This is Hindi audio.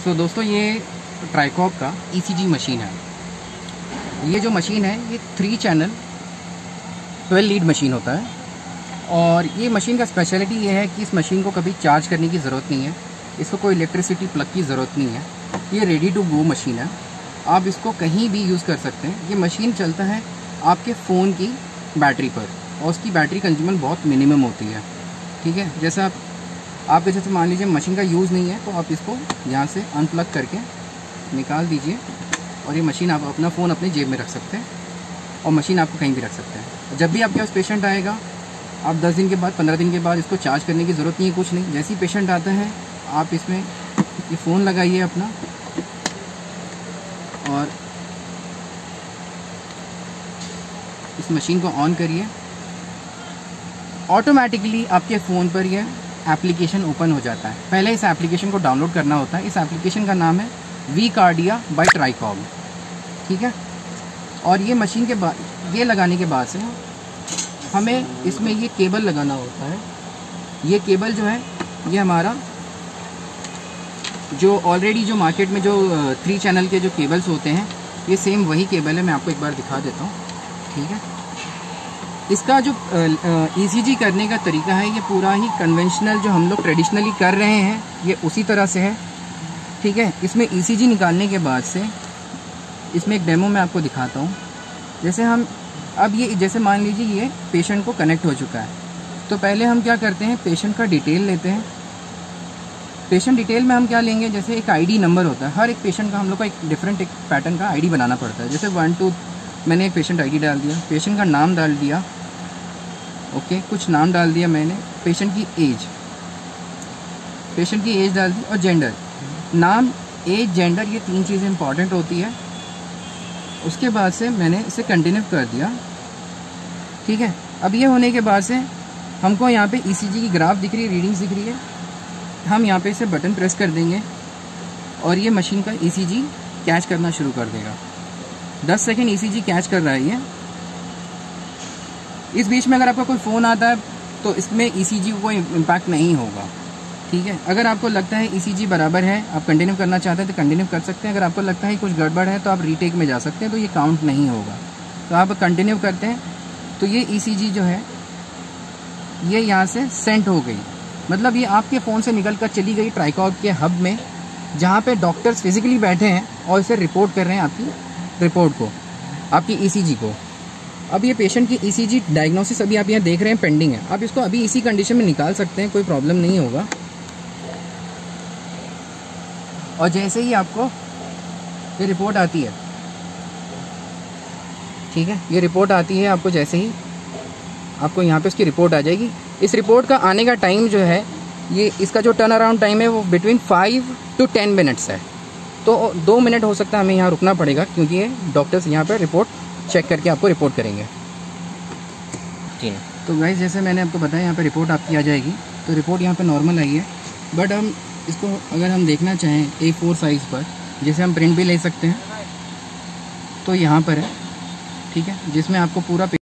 सो दोस्तों ये ट्राइकॉब का ECG मशीन है। ये जो मशीन है ये 3 चैनल 12 लीड मशीन होता है और ये मशीन का स्पेशलिटी ये है कि इस मशीन को कभी चार्ज करने की ज़रूरत नहीं है, इसको कोई इलेक्ट्रिसिटी प्लग की ज़रूरत नहीं है। ये रेडी टू गो मशीन है, आप इसको कहीं भी यूज़ कर सकते हैं। ये मशीन चलता है आपके फ़ोन की बैटरी पर और उसकी बैटरी कंज्यूमर बहुत मिनिमम होती है। ठीक है, जैसे आपके जैसे मान लीजिए मशीन का यूज़ नहीं है तो आप इसको यहाँ से अनप्लग करके निकाल दीजिए और ये मशीन आप अपना फ़ोन अपने जेब में रख सकते हैं और मशीन आपको कहीं भी रख सकते हैं। जब भी आपके पास पेशेंट आएगा आप 10 दिन के बाद 15 दिन के बाद इसको चार्ज करने की ज़रूरत नहीं है, कुछ नहीं। जैसे ही पेशेंट आता है आप इसमें ये फ़ोन लगाइए अपना और इस मशीन को ऑन करिए, ऑटोमेटिकली आपके फ़ोन पर यह एप्लीकेशन ओपन हो जाता है। पहले इस एप्लीकेशन को डाउनलोड करना होता है। इस एप्लीकेशन का नाम है vCardia बाय ट्राइकॉब। ठीक है, और ये मशीन के बाद ये लगाने के बाद से हमें इसमें ये केबल लगाना होता है। ये केबल जो है ये हमारा जो ऑलरेडी जो मार्केट में जो 3 चैनल के जो केबल्स होते हैं ये सेम वही केबल है। मैं आपको एक बार दिखा देता हूँ। ठीक है, इसका जो ECG करने का तरीका है ये पूरा ही कन्वेंशनल जो हम लोग ट्रेडिशनली कर रहे हैं ये उसी तरह से है। ठीक है, इसमें ECG निकालने के बाद से इसमें एक डेमो मैं आपको दिखाता हूँ। जैसे हम अब ये जैसे मान लीजिए ये पेशेंट को कनेक्ट हो चुका है तो पहले हम क्या करते हैं, पेशेंट का डिटेल लेते हैं। पेशेंट डिटेल में हम क्या लेंगे, जैसे एक ID नंबर होता है। हर एक पेशेंट का हम लोग का एक डिफरेंट एक पैटर्न का ID बनाना पड़ता है। जैसे 1 2 मैंने एक पेशेंट ID डाल दिया, पेशेंट का नाम डाल दिया, ओके, कुछ नाम डाल दिया मैंने, पेशेंट की एज डाल दी और जेंडर। नाम, एज, जेंडर ये 3 चीज़ें इंपॉर्टेंट होती है। उसके बाद से मैंने इसे कंटिन्यू कर दिया। ठीक है, अब ये होने के बाद से हमको यहाँ पे ECG की ग्राफ दिख रही है, रीडिंग्स दिख रही है। हम यहाँ पे इसे बटन प्रेस कर देंगे और ये मशीन का ECG कैच करना शुरू कर देगा। 10 सेकेंड ECG कैच कर रहा है ये। इस बीच में अगर आपका कोई फ़ोन आता है तो इसमें ECG को कोई इम्पैक्ट नहीं होगा। ठीक है, अगर आपको लगता है ECG बराबर है, आप कंटिन्यू करना चाहते हैं तो कंटिन्यू कर सकते हैं। अगर आपको लगता है कुछ गड़बड़ है तो आप रीटेक में जा सकते हैं, तो ये काउंट नहीं होगा। तो आप कंटिन्यू करते हैं तो ये ECG जो है ये यहाँ से सेंड हो गई, मतलब ये आपके फ़ोन से निकल कर चली गई ट्राइकॉब के हब में, जहाँ पे डॉक्टर्स फिजिकली बैठे हैं और इसे रिपोर्ट कर रहे हैं आपकी रिपोर्ट को, आपकी ECG को। अब ये पेशेंट की ECG डायग्नोसिस अभी आप यहाँ देख रहे हैं पेंडिंग है। आप इसको अभी इसी कंडीशन में निकाल सकते हैं, कोई प्रॉब्लम नहीं होगा। और जैसे ही आपको ये रिपोर्ट आती है, ठीक है, ये रिपोर्ट आती है आपको, जैसे ही आपको यहाँ पे उसकी रिपोर्ट आ जाएगी। इस रिपोर्ट का आने का टाइम जो है ये इसका जो टर्न अराउंड टाइम है वो बिटवीन 5 to 10 मिनट्स है। तो 2 मिनट हो सकता है हमें यहाँ रुकना पड़ेगा क्योंकि ये डॉक्टर्स यहाँ पर रिपोर्ट चेक करके आपको रिपोर्ट करेंगे। ठीक है, तो गाइस जैसे मैंने आपको बताया यहाँ पे रिपोर्ट आपकी आ जाएगी। तो रिपोर्ट यहाँ पे नॉर्मल आई है, बट हम इसको अगर हम देखना चाहें A4 साइज़ पर, जैसे हम प्रिंट भी ले सकते हैं, तो यहाँ पर है। ठीक है, जिसमें आपको पूरा